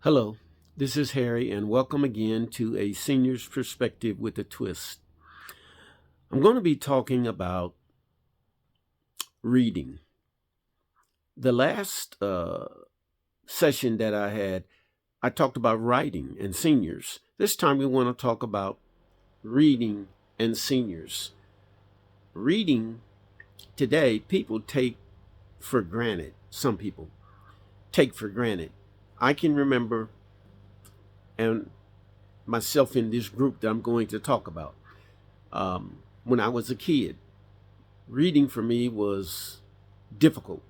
Hello, this is Harry, and welcome again to A Senior's Perspective with a Twist. I'm going to be talking about reading. The last session that I had, I talked about writing and seniors. This time we want to talk about reading and seniors. Reading today, people take for granted. Some people take for granted. I can remember, and myself in this group that I'm going to talk about. When I was a kid, reading for me was difficult.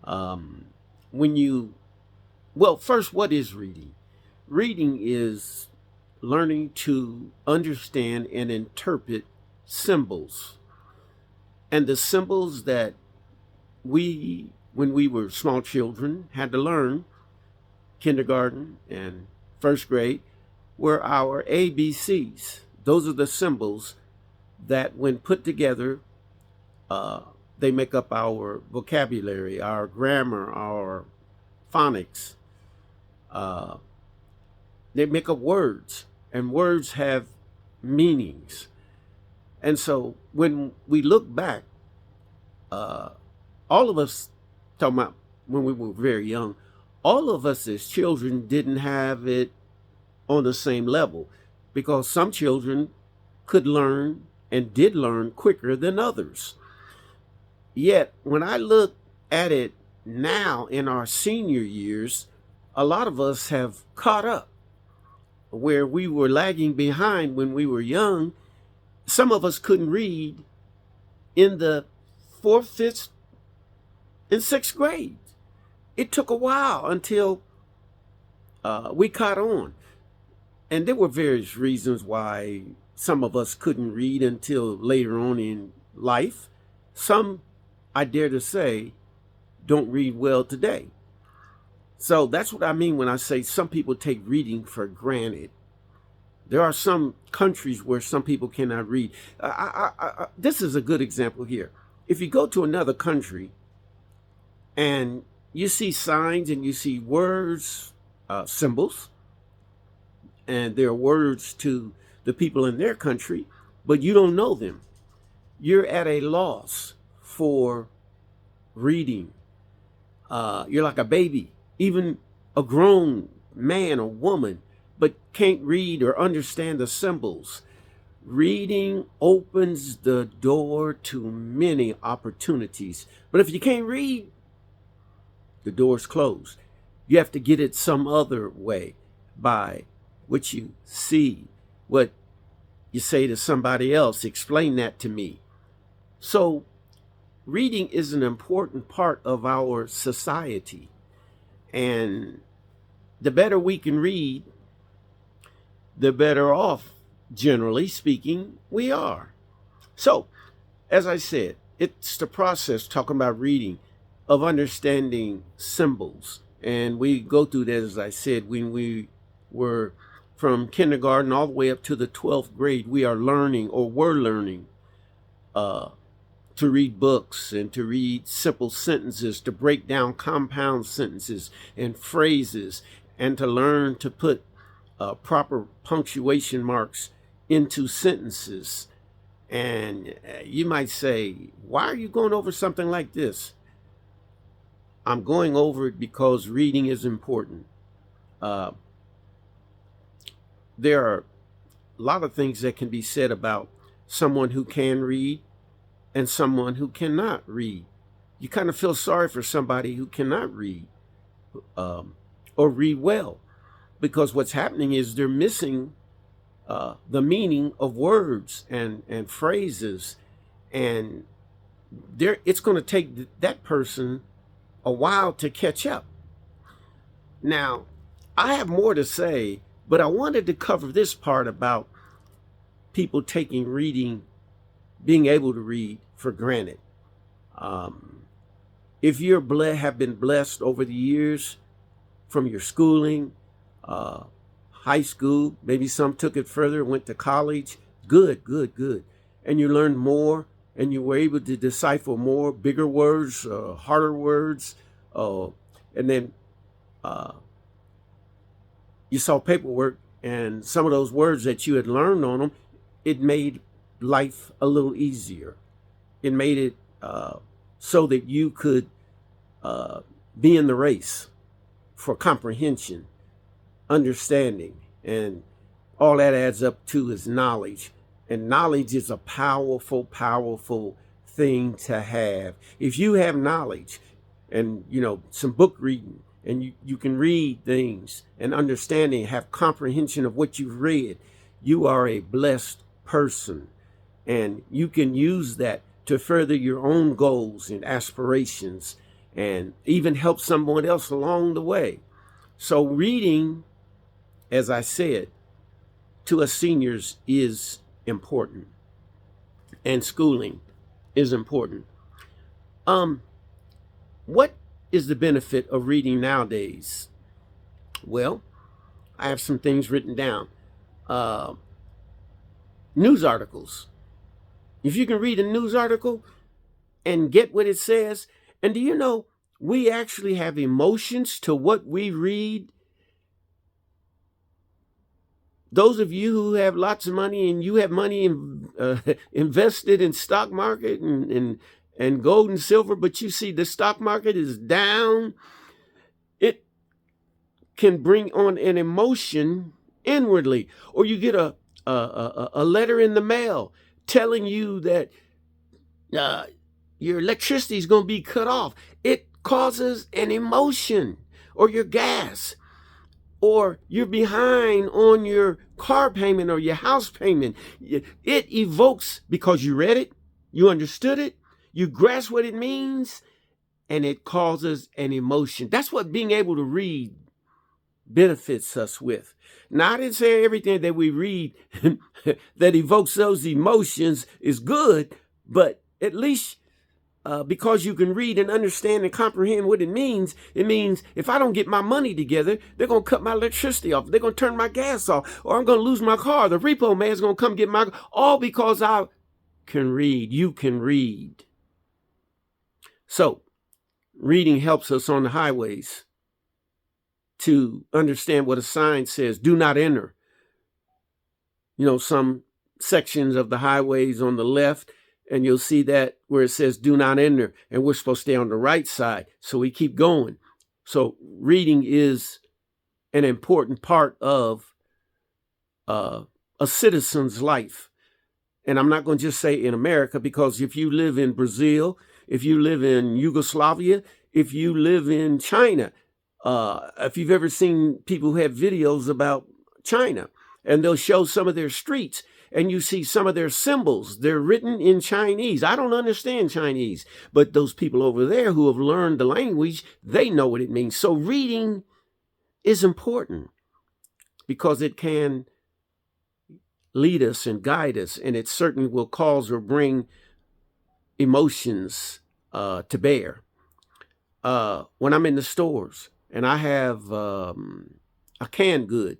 Um, when you, well, first, what is reading? Reading is learning to understand and interpret symbols. And the symbols that when we were small children, had to learn, kindergarten and first grade, were our ABCs. Those are the symbols that, when put together, uh, they make up our vocabulary, our grammar, our phonics. Uh, they make up words, and words have meanings. And so when we look back, uh, all of us, talking about when we were very young, all of us as children didn't have it on the same level because some children could learn and did learn quicker than others. Yet, when I look at it now in our senior years, a lot of us have caught up where we were lagging behind when we were young. Some of us couldn't read in the fourth, fifth, and sixth grade. It took a while until we caught on. And there were various reasons why some of us couldn't read until later on in life. Some, I dare to say, don't read well today. So that's what I mean when I say some people take reading for granted. There are some countries where some people cannot read. This is a good example here. If you go to another country and you see signs and you see words, symbols, and there are words to the people in their country, but you don't know them, you're at a loss for reading. You're like a baby, even a grown man or woman, but can't read or understand the symbols. Reading opens the door to many opportunities. But if you can't read, the door's closed. You have to get it some other way, by what you see, what you say to somebody else. Explain that to me. So reading is an important part of our society. And the better we can read, the better off, generally speaking, we are. So, as I said, it's the process, talking about reading, of understanding symbols. And we go through that, as I said, when we were from kindergarten all the way up to the 12th grade. We are learning, or were learning, to read books and to read simple sentences, to break down compound sentences and phrases, and to learn to put proper punctuation marks into sentences. And you might say, why are you going over something like this? I'm going over it because reading is important. There are a lot of things that can be said about someone who can read and someone who cannot read. You kind of feel sorry for somebody who cannot read, or read well, because what's happening is they're missing the meaning of words and phrases, and it's going to take that person a while to catch up. Now, I have more to say, but I wanted to cover this part about people taking reading, being able to read, for granted. If you're have been blessed over the years from your schooling, high school, maybe some took it further, went to college, good, good, good. And you learned more, and you were able to decipher more, bigger words, harder words, and then you saw paperwork, and some of those words that you had learned on them, it made life a little easier. It made it so that you could be in the race for comprehension, understanding, and all that adds up to is knowledge. And knowledge is a powerful, powerful thing to have. If you have knowledge and, some book reading, and you can read things and understanding, have comprehension of what you've read, you are a blessed person. And you can use that to further your own goals and aspirations and even help someone else along the way. So reading, as I said, to us seniors is important, and schooling is important. What is the benefit of reading nowadays? Well, I have some things written down. News articles. If you can read a news article and get what it says, and do you know, we actually have emotions to what we read. Those of you who have lots of money and you have money invested in stock market and gold and silver, but you see the stock market is down, it can bring on an emotion inwardly. Or you get a letter in the mail telling you that your electricity is going to be cut off. It causes an emotion. Or your gas. Or you're behind on your car payment or your house payment. It evokes, because you read it, you understood it, you grasp what it means, and it causes an emotion. That's what being able to read benefits us with. Now, I didn't say everything that we read that evokes those emotions is good, but at least because you can read and understand and comprehend what it means if I don't get my money together, they're going to cut my electricity off. They're going to turn my gas off, or I'm going to lose my car. The repo man's going to come get my car, all because I can read. You can read. So reading helps us on the highways to understand what a sign says. Do not enter. Some sections of the highways on the left, and you'll see that where it says do not enter, and we're supposed to stay on the right side. So we keep going. So reading is an important part of a citizen's life. And I'm not going to just say in America, because if you live in Brazil, if you live in Yugoslavia, if you live in China, if you've ever seen people who have videos about China, and they'll show some of their streets, and you see some of their symbols, they're written in Chinese. I don't understand Chinese, but those people over there who have learned the language, they know what it means. So reading is important because it can lead us and guide us, and it certainly will cause or bring emotions to bear. When I'm in the stores and I have a canned good,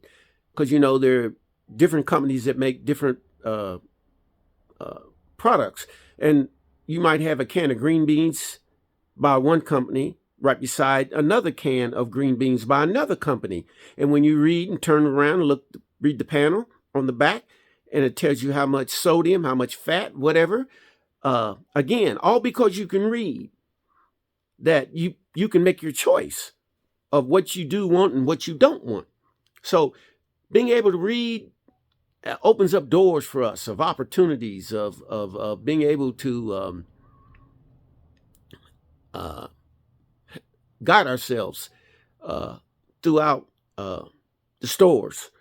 because there are different companies that make different products. And you might have a can of green beans by one company right beside another can of green beans by another company. And when you read and turn around and read the panel on the back, and it tells you how much sodium, how much fat, whatever. Again, all because you can read, that you can make your choice of what you do want and what you don't want. So being able to read opens up doors for us of opportunities of being able to guide ourselves throughout the stores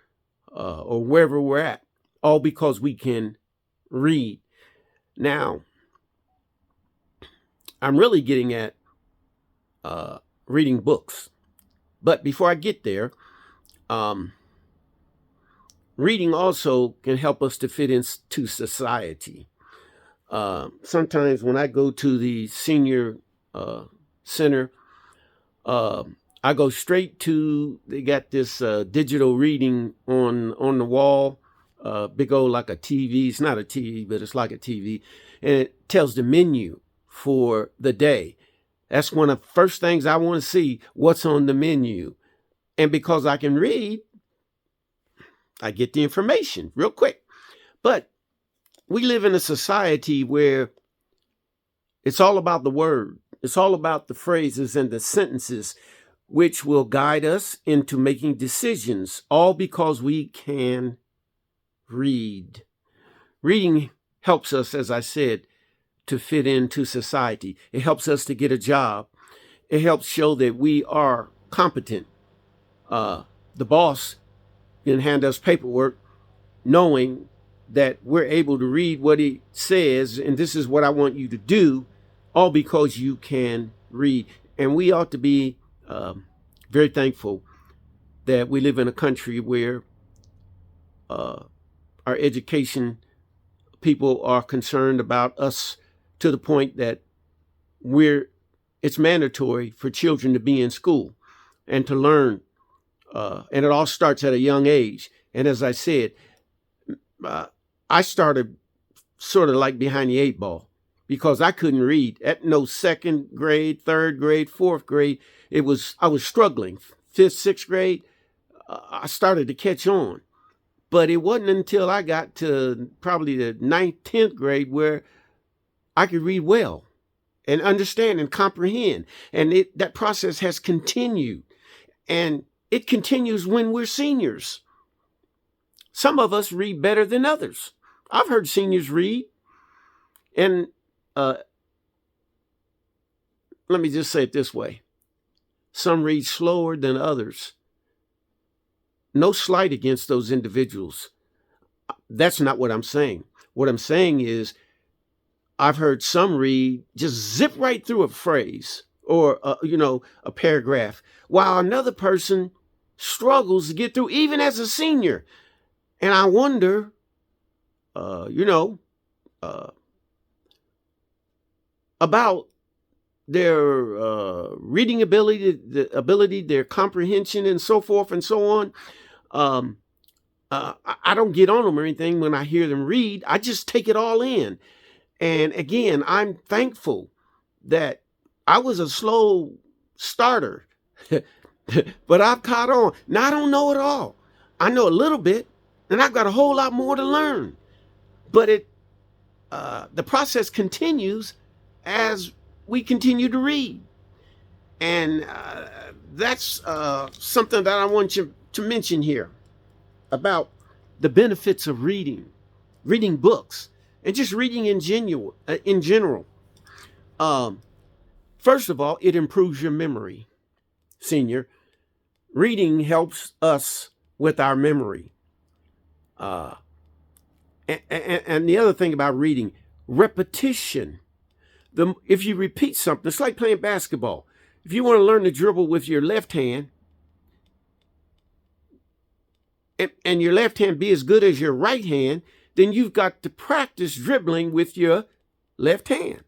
or wherever we're at, all because we can read. Now, I'm really getting at reading books. But before I get there, reading also can help us to fit into society. Sometimes when I go to the senior center, I go straight to, they got this digital reading on the wall, big old like a TV. It's not a TV, but it's like a TV. And it tells the menu for the day. That's one of the first things I want to see, what's on the menu. And because I can read, I get the information real quick. But we live in a society where it's all about the word. It's all about the phrases and the sentences which will guide us into making decisions, all because we can read. Reading helps us, as I said, to fit into society. It helps us to get a job. It helps show that we are competent. The boss can hand us paperwork knowing that we're able to read what he says, and this is what I want you to do, all because you can read. And we ought to be very thankful that we live in a country where our education people are concerned about us to the point that it's mandatory for children to be in school and to learn. And it all starts at a young age. And as I said, I started sort of like behind the eight ball because I couldn't read at no second grade, third grade, fourth grade. I was struggling. Fifth, sixth grade, I started to catch on. But it wasn't until I got to probably the ninth, 10th grade where I could read well and understand and comprehend. And that process has continued. And it continues when we're seniors. Some of us read better than others. I've heard seniors read. And let me just say it this way. Some read slower than others. No slight against those individuals. That's not what I'm saying. What I'm saying is I've heard some read just zip right through a phrase or, a paragraph, while another person struggles to get through even as a senior. And I wonder, about their reading ability, their comprehension, and so forth and so on. I don't get on them or anything when I hear them read. I just take it all in. And again, I'm thankful that I was a slow starter, but I've caught on. Now I don't know it all. I know a little bit, and I've got a whole lot more to learn. But the process continues as we continue to read. And that's something that I want you to mention here about the benefits of reading books, and just reading in general. First of all, it improves your memory, senior. Reading helps us with our memory. And the other thing about reading, repetition. If you repeat something, it's like playing basketball. If you want to learn to dribble with your left hand, and your left hand be as good as your right hand, then you've got to practice dribbling with your left hand.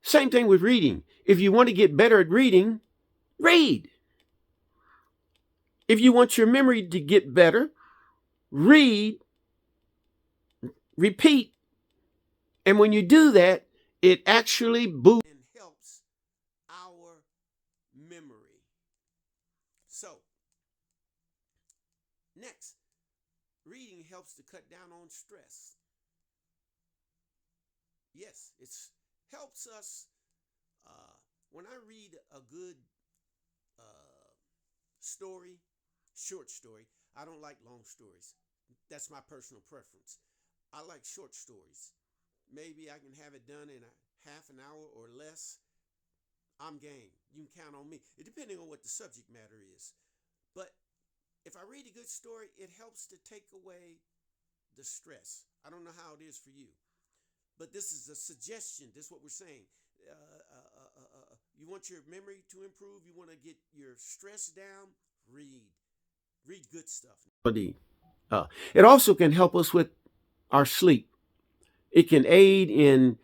Same thing with reading. If you want to get better at reading, read. If you want your memory to get better, read, repeat. And when you do that, it actually boosts and helps our memory. So, next, reading helps to cut down on stress. Yes, it helps us. When I read a good story, short story, I don't like long stories. That's my personal preference. I like short stories. Maybe I can have it done in a half an hour or less. I'm game. You can count on me. It depending on what the subject matter is. But if I read a good story, it helps to take away the stress. I don't know how it is for you. But this is a suggestion. This is what we're saying. You want your memory to improve? You want to get your stress down? Read good stuff. It also can help us with our sleep. It can aid in,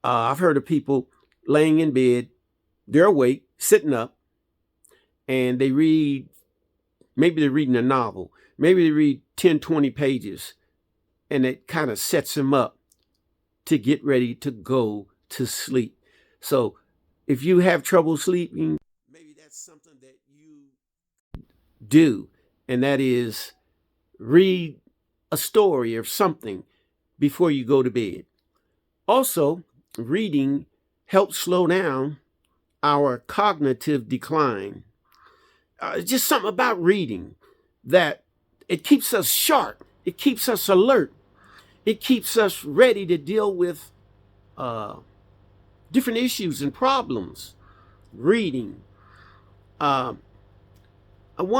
I've heard of people laying in bed, they're awake, sitting up, and they read, maybe they're reading a novel, maybe they read 10, 20 pages, and it kind of sets them up to get ready to go to sleep. So if you have trouble sleeping, maybe that's something that you do, and that is read a story or something before you go to bed. Also, reading helps slow down our cognitive decline. Just something about reading that it keeps us sharp. It keeps us alert. It keeps us ready to deal with different issues and problems. Reading. One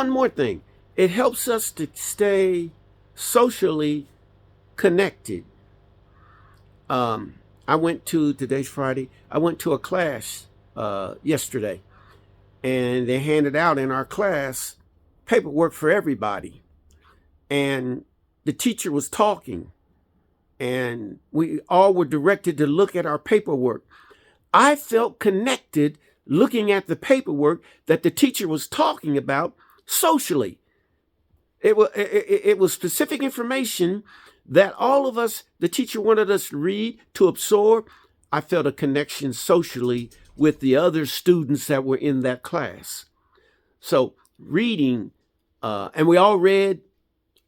more thing. It helps us to stay socially connected. Today's Friday, I went to a class yesterday, and they handed out in our class paperwork for everybody. And the teacher was talking, and we all were directed to look at our paperwork. I felt connected looking at the paperwork that the teacher was talking about socially. It was specific information that all of us, the teacher wanted us to read, to absorb. I felt a connection socially with the other students that were in that class. So reading, and we all read,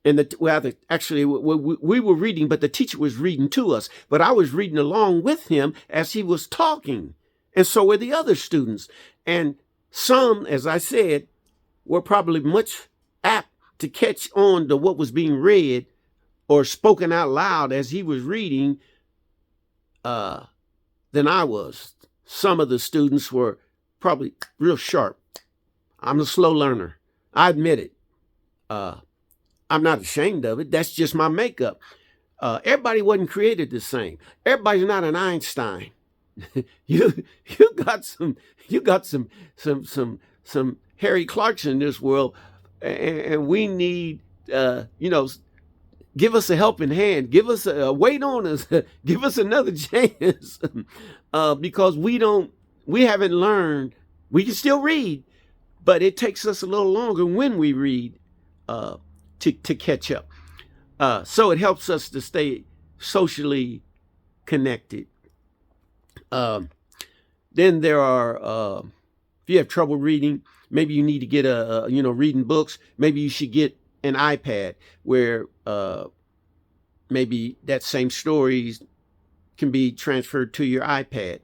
and we were reading, but the teacher was reading to us. But I was reading along with him as he was talking. And so were the other students. And some, as I said, were probably much apt to catch on to what was being read or spoken out loud as he was reading than I was. Some of the students were probably real sharp. I'm a slow learner. I admit it. I'm not ashamed of it. That's just my makeup. Everybody wasn't created the same. Everybody's not an Einstein. you got some Harry Clarks in this world, and we need give us a helping hand, give us wait on us, give us another chance, because we haven't learned. We can still read, but it takes us a little longer when we read to catch up. So it helps us to stay socially connected. Then there are, if you have trouble reading, maybe you need to get reading books. Maybe you should get an iPad where maybe that same stories can be transferred to your iPad.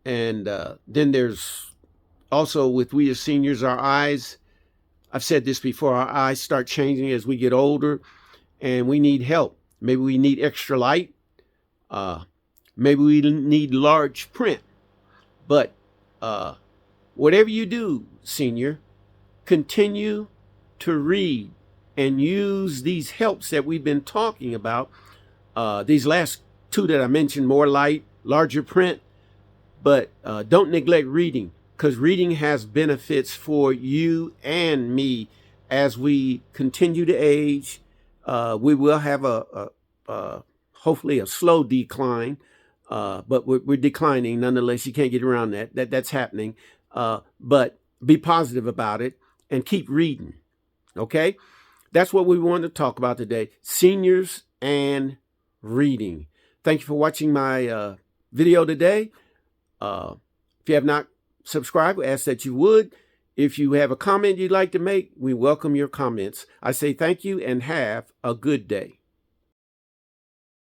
And then there's also, with we as seniors, our eyes, I've said this before, our eyes start changing as we get older, and we need help. Maybe we need extra light. Maybe we need large print. But whatever you do, senior, continue to read and use these helps that we've been talking about. These last two that I mentioned, more light, larger print. But don't neglect reading, because reading has benefits for you and me as we continue to age. We will have hopefully a slow decline, but we're declining nonetheless. You can't get around that. That's happening. But be positive about it and keep reading. Okay? That's what we wanted to talk about today. Seniors and reading. Thank you for watching my video today. If you have not subscribed, we ask that you would. If you have a comment you'd like to make, we welcome your comments. I say thank you and have a good day.